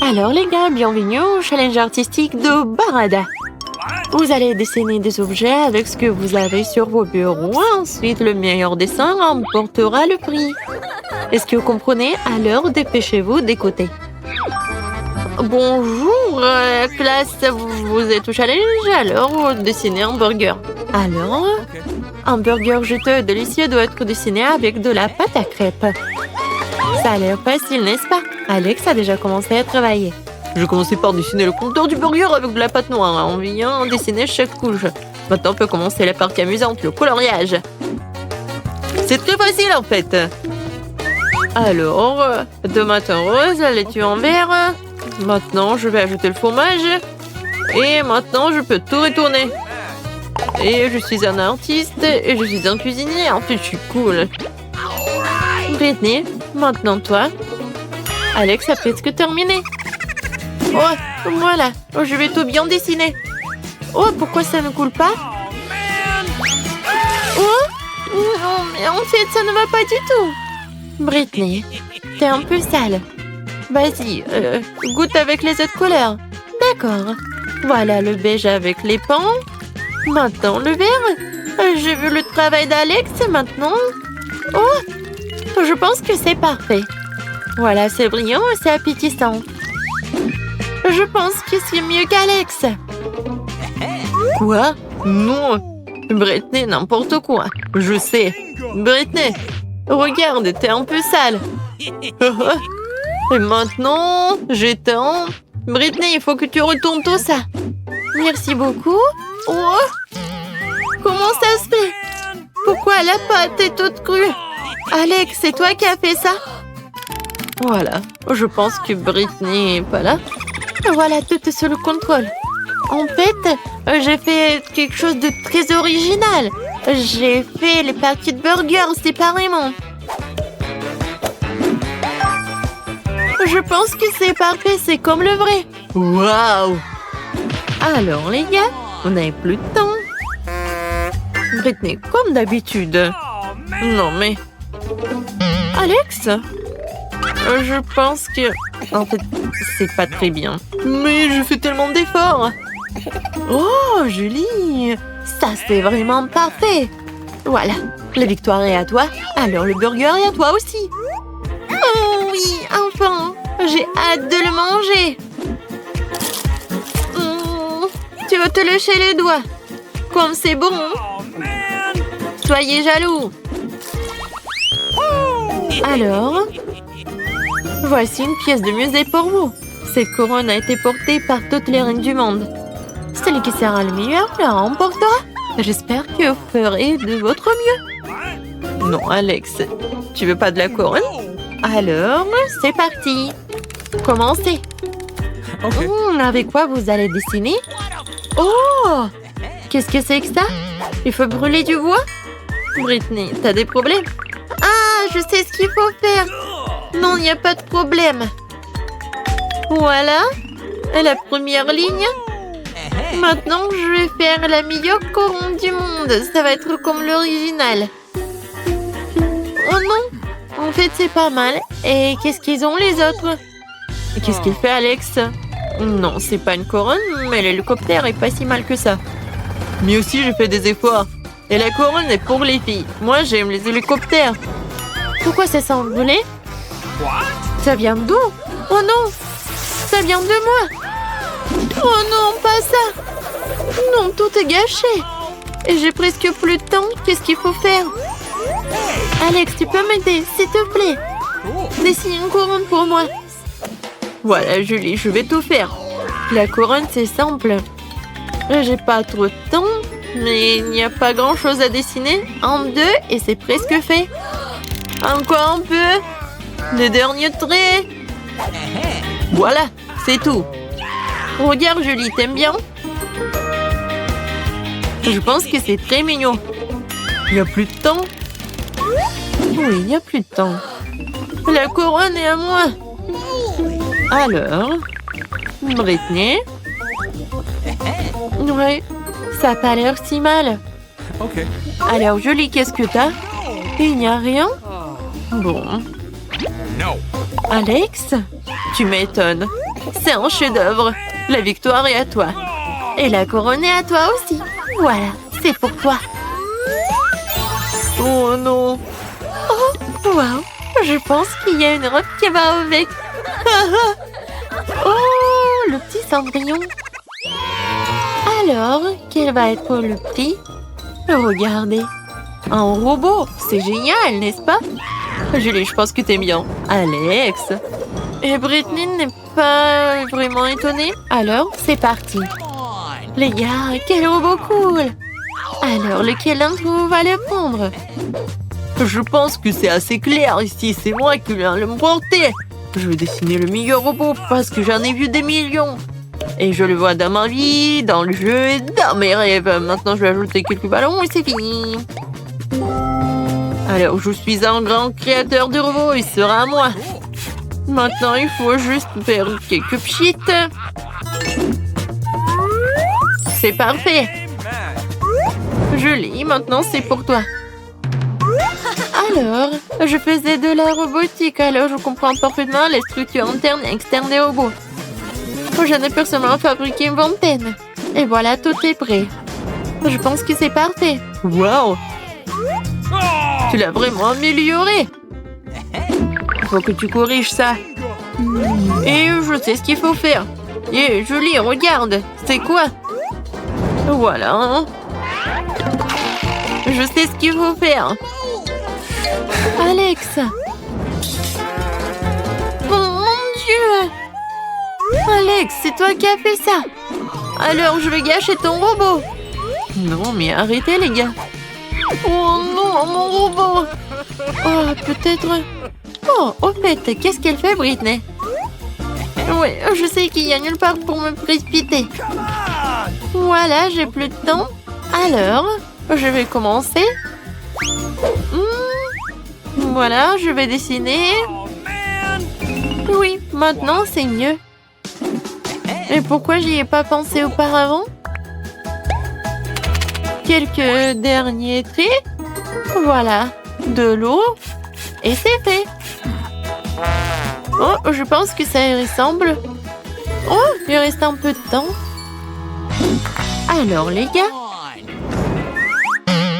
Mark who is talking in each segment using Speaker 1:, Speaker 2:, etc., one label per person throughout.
Speaker 1: Alors les gars, bienvenue au challenge artistique de Barada. Vous allez dessiner des objets avec ce que vous avez sur vos bureaux. Ensuite, le meilleur dessin remportera le prix. Est-ce que vous comprenez? Alors, dépêchez-vous d'écouter. Bonjour, classe, vous êtes au challenge, alors dessinez un burger. Alors, un burger juteux et délicieux doit être dessiné avec de la pâte à crêpes. Ça a l'air facile, n'est-ce pas? Alex a déjà commencé à travailler. Je commençais par dessiner le contour du burger avec de la pâte noire. On vient dessiner chaque couche. Maintenant, on peut commencer la partie amusante, le coloriage. C'est très facile en fait. Alors, tomate en rose, la laitue en vert. Maintenant, je vais ajouter le fromage. Et maintenant, je peux tout retourner. Et je suis un artiste et je suis un cuisinier. En fait, je suis cool. Britney, maintenant toi. Alex a presque terminé. Oh, voilà. Je vais tout bien dessiner. Oh, pourquoi ça ne coule pas? Oh, non, mais en fait, ça ne va pas du tout. Britney, t'es un peu sale. Vas-y, goûte avec les autres couleurs. D'accord. Voilà le beige avec les pans. Maintenant, le vert. J'ai vu le travail d'Alex maintenant. Oh, je pense que c'est parfait. Voilà, c'est brillant et c'est appétissant. Je pense que c'est mieux qu'Alex. Quoi? Non. Britney, n'importe quoi. Je sais. Britney, regarde, t'es un peu sale. Et maintenant, j'éteins. Britney, il faut que tu retournes tout ça. Merci beaucoup. Oh, comment ça se fait? Pourquoi la pâte est toute crue? Alex, c'est toi qui as fait ça? Voilà, je pense que Britney n'est pas là. Voilà, tout est sous le contrôle. En fait, j'ai fait quelque chose de très original. J'ai fait les parties de burgers séparément. Je pense que c'est parfait, c'est comme le vrai. Waouh! Alors les gars, on n'avait plus de temps. Britney, comme d'habitude. Non mais... Alex? Je pense que... En fait, c'est pas très bien. Mais je fais tellement d'efforts. Oh, Julie! Ça, c'est vraiment parfait. Voilà, la victoire est à toi. Alors le burger est à toi aussi. Oh oui, enfin! J'ai hâte de le manger. Tu vas te lécher les doigts. Comme c'est bon. Soyez jaloux. Alors, voici une pièce de musée pour vous. Cette couronne a été portée par toutes les reines du monde. Celui qui sera le meilleur la remportera. J'espère que vous ferez de votre mieux. Non, Alex, tu veux pas de la couronne? Alors, c'est parti. Commencez. Okay. Avec quoi vous allez dessiner? Oh! Qu'est-ce que c'est que ça? Il faut brûler du bois? Britney, t'as des problèmes? Ah, je sais ce qu'il faut faire. Non, il n'y a pas de problème. Voilà. La première ligne. Maintenant, je vais faire la meilleure couronne du monde. Ça va être comme l'original. Oh non! En fait, c'est pas mal. Et qu'est-ce qu'ils ont les autres? Qu'est-ce qu'il fait, Alex? Non, c'est pas une couronne, mais l'hélicoptère est pas si mal que ça. Mais aussi, j'ai fait des efforts. Et la couronne est pour les filles. Moi, j'aime les hélicoptères. Pourquoi ça s'est envolé? Ça vient d'où? Oh non! Ça vient de moi! Oh non, pas ça! Non, tout est gâché. Et j'ai presque plus de temps. Qu'est-ce qu'il faut faire? Alex, tu peux m'aider, s'il te plaît? Dessine une couronne pour moi. Voilà, Julie, je vais tout faire. La couronne, c'est simple. J'ai pas trop de temps, mais il n'y a pas grand-chose à dessiner. Un, deux, et c'est presque fait. Encore un peu. Le dernier trait. Voilà, c'est tout. Regarde, Julie, t'aimes bien? Je pense que c'est très mignon. Il n'y a plus de temps. Oui, il n'y a plus de temps. La couronne est à moi. Alors, Britney. Ouais, ça n'a pas l'air si mal.
Speaker 2: Okay.
Speaker 1: Alors, Julie, qu'est-ce que t'as? Il n'y a rien? Bon.
Speaker 2: No.
Speaker 1: Alex? Tu m'étonnes. C'est un chef-d'œuvre. La victoire est à toi. Et la couronne est à toi aussi. Voilà, c'est pour toi. Oh non. Oh, wow. Je pense qu'il y a une robe qui va avec. Oh, le petit Cendrillon. Alors, quel va être le prix? Regardez. Un robot. C'est génial, n'est-ce pas? Julie, je pense que t'aimes bien. Alex. Et Britney n'est pas vraiment étonnée. Alors, c'est parti. Les gars, quel robot cool. Alors, lequel d'entre vous va le prendre? Je pense que c'est assez clair ici. C'est moi qui viens le porter. Je vais dessiner le meilleur robot parce que j'en ai vu des millions. Et je le vois dans ma vie, dans le jeu et dans mes rêves. Maintenant, je vais ajouter quelques ballons et c'est fini. Alors, je suis un grand créateur de robots. Il sera à moi. Maintenant, il faut juste faire quelques pchites. C'est parfait. Julie, maintenant, c'est pour toi. Alors, je faisais de la robotique, alors je comprends parfaitement les structures internes et externes des robots. J'en ai personnellement fabriqué une vingtaine. Et voilà, tout est prêt. Je pense que c'est parfait. Wow! Tu l'as vraiment amélioré. Il faut que tu corriges ça. Et je sais ce qu'il faut faire. Et Julie, regarde. C'est quoi? Voilà. Je sais ce qu'il faut faire. Alex. Oh mon Dieu. Alex, c'est toi qui as fait ça. Alors je vais gâcher ton robot. Non, mais arrêtez les gars. Oh non, mon robot. Oh, peut-être... Oh, au fait, qu'est-ce qu'elle fait, Britney? Oui, je sais qu'il y a nulle part pour me précipiter. Voilà, j'ai plus de temps. Alors, je vais commencer. Voilà, je vais dessiner. Oui, maintenant c'est mieux. Et pourquoi j'y ai pas pensé auparavant? Quelques derniers traits. Voilà, de l'eau. Et c'est fait. Oh, je pense que ça y ressemble. Oh, il reste un peu de temps. Alors, les gars.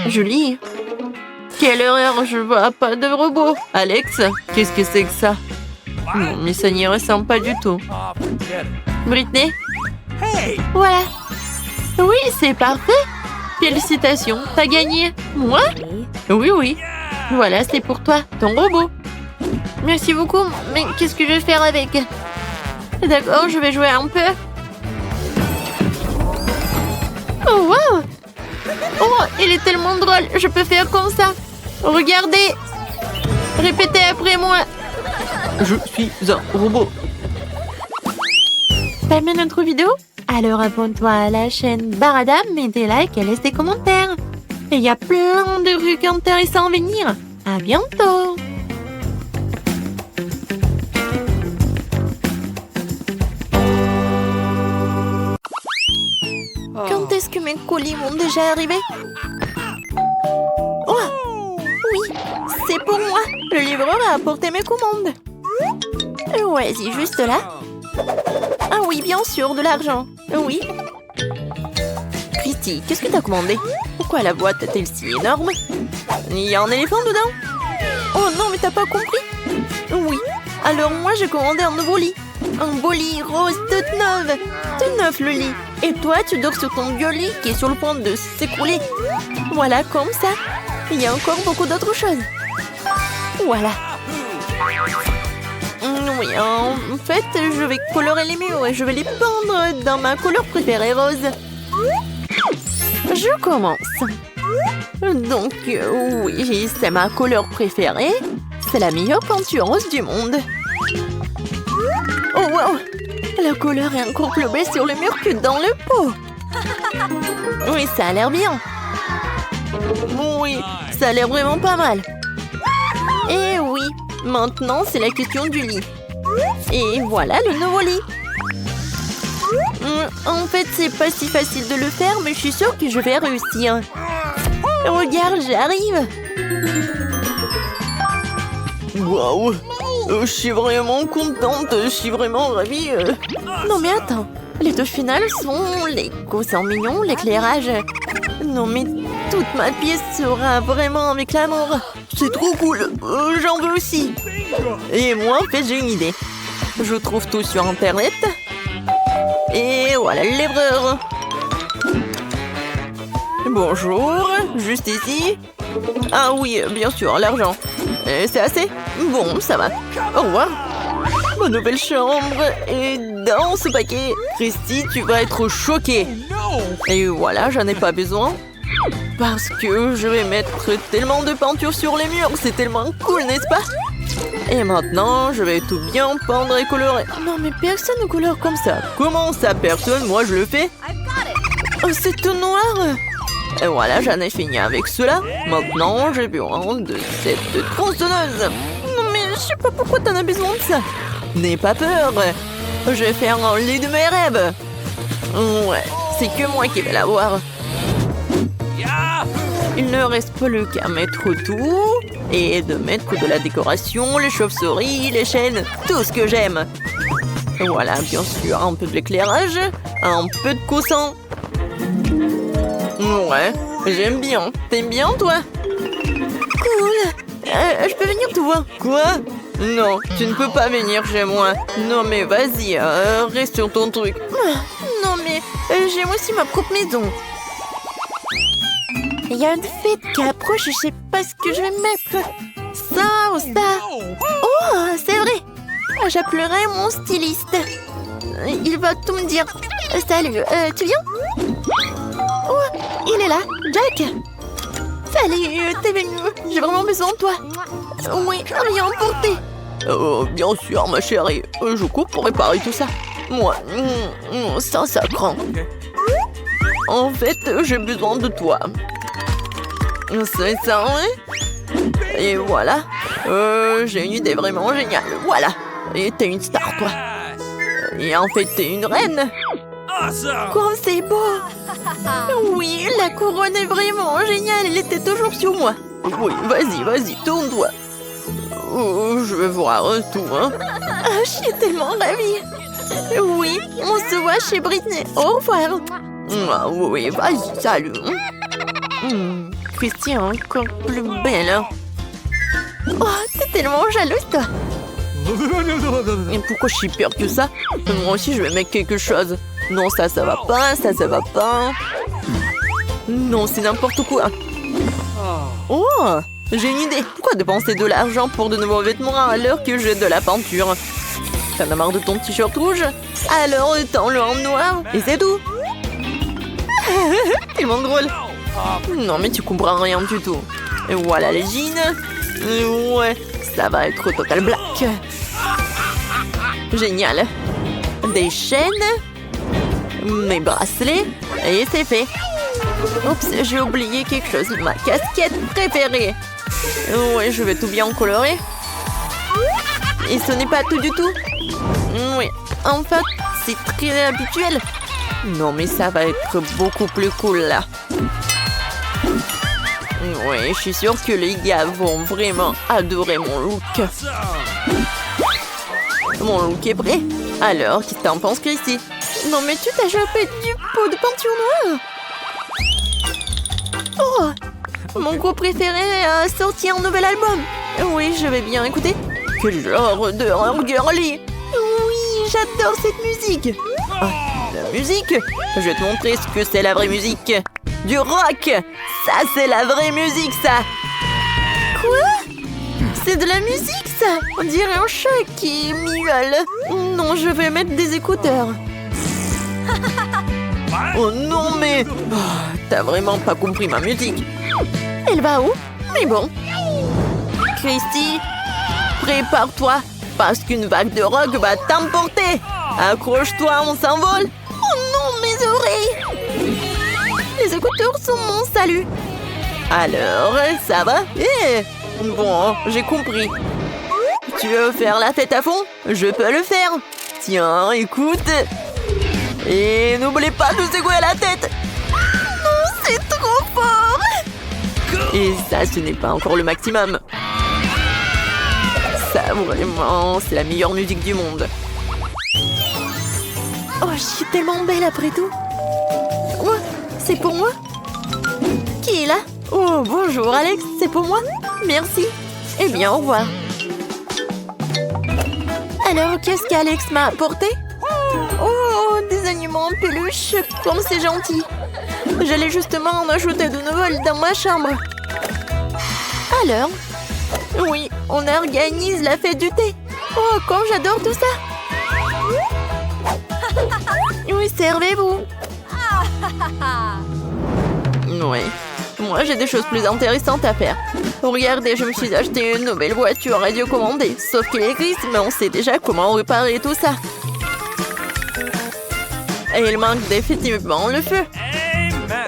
Speaker 1: Julie. Quelle erreur, je vois pas de robot. Alex, qu'est-ce que c'est que ça? Non, mais ça n'y ressemble pas du tout. Britney. Voilà. Oui, c'est parfait. Félicitations, t'as gagné. Moi? Oui, oui. Voilà, c'est pour toi, ton robot. Merci beaucoup, mais qu'est-ce que je vais faire avec? D'accord, je vais jouer un peu. Oh, wow! Oh, il est tellement drôle, je peux faire comme ça. Regardez. Répétez après moi. Je suis un robot. T'aimes notre vidéo? Alors abonne-toi à la chaîne Baradam, mets des likes et laisse des commentaires. Et il y a plein de trucs intéressants à venir. À bientôt! Quand est-ce que mes colis vont déjà arriver? Oh! Oui, c'est pour moi. Le livreur a apporté mes commandes. Ouais, c'est juste là. Ah oui, bien sûr, de l'argent. Oui. Christy, qu'est-ce que t'as commandé? Pourquoi la boîte est-elle si énorme? Il y a un éléphant dedans? Oh non, mais t'as pas compris? Oui. Alors moi, j'ai commandé un nouveau lit. Un beau lit rose toute neuve. Tout neuf le lit. Et toi, tu dors sur ton vieux lit qui est sur le point de s'écrouler. Voilà, comme ça. Il y a encore beaucoup d'autres choses. Voilà. Oui, en fait, je vais colorer les murs et je vais les peindre dans ma couleur préférée, rose. Je commence. Donc, oui, c'est ma couleur préférée. C'est la meilleure peinture rose du monde. Oh, wow! La couleur est encore plus belle sur le mur que dans le pot. Oui, ça a l'air bien. Oui, ça a l'air vraiment pas mal. Et oui, maintenant, c'est la question du lit. Et voilà le nouveau lit. En fait, c'est pas si facile de le faire, mais je suis sûre que je vais réussir. Regarde, j'arrive.
Speaker 2: Wow!
Speaker 1: Je suis vraiment contente, je suis vraiment ravie. Non mais attends, les deux finales sont les coussins mignons, l'éclairage. Non mais toute ma pièce sera vraiment avec l'amour. C'est trop cool, j'en veux aussi. Et moi en fait j'ai une idée. Je trouve tout sur internet. Et voilà le livreur. Bonjour, juste ici. Ah oui, bien sûr, l'argent. C'est assez? Bon, ça va. Au revoir. Ma nouvelle chambre est dans ce paquet. Christy, tu vas être choquée. Et voilà, j'en ai pas besoin. Parce que je vais mettre tellement de peinture sur les murs. C'est tellement cool, n'est-ce pas? Et maintenant, je vais tout bien peindre et colorer. Non, mais personne ne colore comme ça. Comment ça, personne? Moi, je le fais. Oh, c'est tout noir. Et voilà, j'en ai fini avec cela. Maintenant, j'ai besoin de cette tronçonneuse. Non, mais je sais pas pourquoi t'en as besoin de ça. N'aie pas peur. Je vais faire un lit de mes rêves. Ouais, c'est que moi qui vais l'avoir. Il ne reste plus qu'à mettre tout et de mettre de la décoration, les chauves-souris, les chaînes, tout ce que j'aime. Voilà, bien sûr, un peu de l'éclairage, un peu de coussin. Ouais, j'aime bien. T'aimes bien, toi? Cool. Je peux venir te voir? Quoi? Non, tu ne peux pas venir chez moi. Non, mais vas-y, reste sur ton truc. Non, mais j'ai aussi ma propre maison. Il y a une fête qui approche, je sais pas ce que je vais mettre. Ça ou ça? Oh, c'est vrai. J'appellerai mon styliste. Il va tout me dire. Salut, tu viens? Oh, il est là, Jack. Salut, t'es venu. J'ai vraiment besoin de toi. Oui, rien emporté. Bien sûr, ma chérie. Je coupe pour réparer tout ça. Moi, ça craint. En fait, j'ai besoin de toi. C'est ça, hein? Et voilà. J'ai une idée vraiment géniale. Voilà. Et t'es une star, toi. Et en fait, t'es une reine. Quoi, c'est beau. Oui, la couronne est vraiment géniale. Elle était toujours sur moi. Oui, vas-y, tourne-toi. Je vais voir tout, hein. Je suis tellement ravie. Oui, on se voit chez Britney. Au revoir. Ah, oui, vas-y, salut. Christy est encore plus belle. Oh, t'es tellement jalouse, toi. Et pourquoi je suis pire que ça? Moi aussi, je vais mettre quelque chose. Non, ça va pas, ça va pas. Non, c'est n'importe quoi. Oh, j'ai une idée. Pourquoi dépenser de l'argent pour de nouveaux vêtements alors que j'ai de la peinture? T'en as marre de ton t-shirt rouge? Alors, tends-le en noir et c'est tout. Tellement drôle. Non, mais tu comprends rien du tout. Et voilà les jeans. Ouais, ça va être total black. Génial. Des chaînes. Mes bracelets. Et c'est fait. Oups, j'ai oublié quelque chose. Ma casquette préférée. Ouais, je vais tout bien colorer. Et ce n'est pas tout du tout. Oui, en fait, c'est très habituel. Non, mais ça va être beaucoup plus cool, là. Oui, je suis sûre que les gars vont vraiment adorer mon look. Mon look est prêt. Alors, qu'est-ce que t'en penses, Christy? Non, mais tu t'as chopé du pot de peinture noire. Oh, mon groupe préféré a sorti un nouvel album. Oui, je vais bien écouter. Quel genre de girly. Oui, j'adore cette musique. Ah, la musique? Je vais te montrer ce que c'est la vraie musique. Du rock. Ça, c'est la vraie musique, ça. Quoi? C'est de la musique, ça. On dirait un chat qui miaule. Non, je vais mettre des écouteurs. Oh non, mais... Oh, t'as vraiment pas compris ma musique. Elle va où? Mais bon. Christy, prépare-toi, parce qu'une vague de rock va t'emporter. Accroche-toi, on s'envole. Oh non, mes oreilles. Les écouteurs sont mon salut. Alors, ça va? Bon, j'ai compris. Tu veux faire la fête à fond? Je peux le faire. Tiens, écoute. Et n'oublie pas de secouer la tête. Non, c'est trop fort. Et ça, ce n'est pas encore le maximum. Ça Vraiment, c'est la meilleure musique du monde. Oh, je suis tellement belle après tout. Oh, c'est pour moi? Qui est là? Oh, bonjour Alex, c'est pour moi? Merci. Eh bien, au revoir. Alors, qu'est-ce qu'Alex m'a apporté? Oh, des animaux en peluche, comme c'est gentil. J'allais justement en ajouter de nouveaux dans ma chambre. Alors? Oui, on organise la fête du thé. Oh, comme j'adore tout ça. Oui, servez-vous. Oui, moi j'ai des choses plus intéressantes à faire. Regardez, je me suis acheté une nouvelle voiture radiocommandée. Sauf qu'elle est grise, mais on sait déjà comment réparer tout ça. Et il manque définitivement le feu.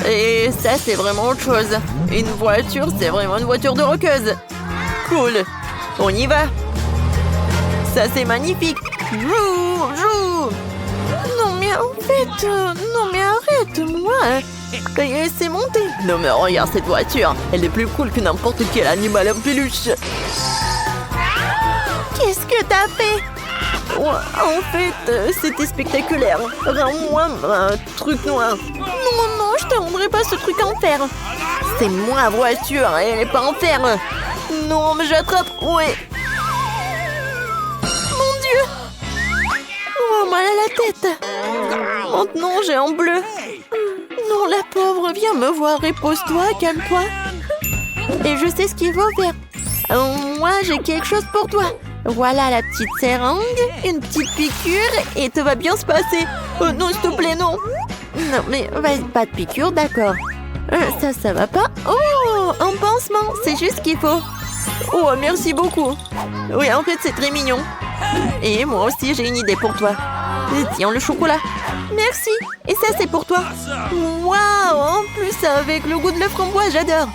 Speaker 1: Et ça, c'est vraiment autre chose. Une voiture, c'est vraiment une voiture de rockeuse. Cool. On y va. Ça, c'est magnifique. Jou. Non, mais en fait... non, mais arrête-moi. C'est monté. Non, mais regarde cette voiture. Elle est plus cool que n'importe quel animal en peluche. Qu'est-ce que t'as fait? Ouais, en fait, c'était spectaculaire. Rends-moi un truc noir. Non, je te rendrai pas ce truc en fer. C'est ma voiture, elle est pas en fer. Non, mais j'attrape, ouais. Mon Dieu. Oh, mal à la tête. Maintenant, j'ai un bleu. Non, la pauvre, viens me voir et pose-toi, calme-toi. Et je sais ce qu'il faut faire. Moi, j'ai quelque chose pour toi. Voilà la petite seringue, une petite piqûre et tout va bien se passer. Oh non, s'il te plaît, non. Non, mais vas-y, pas de piqûre, d'accord. Ça va pas. Oh, un pansement, c'est juste ce qu'il faut. Oh, merci beaucoup. Oui, en fait, c'est très mignon. Et moi aussi, j'ai une idée pour toi. Tiens, le chocolat. Merci. Et ça, c'est pour toi. Waouh, en plus, avec le goût de la framboise, j'adore.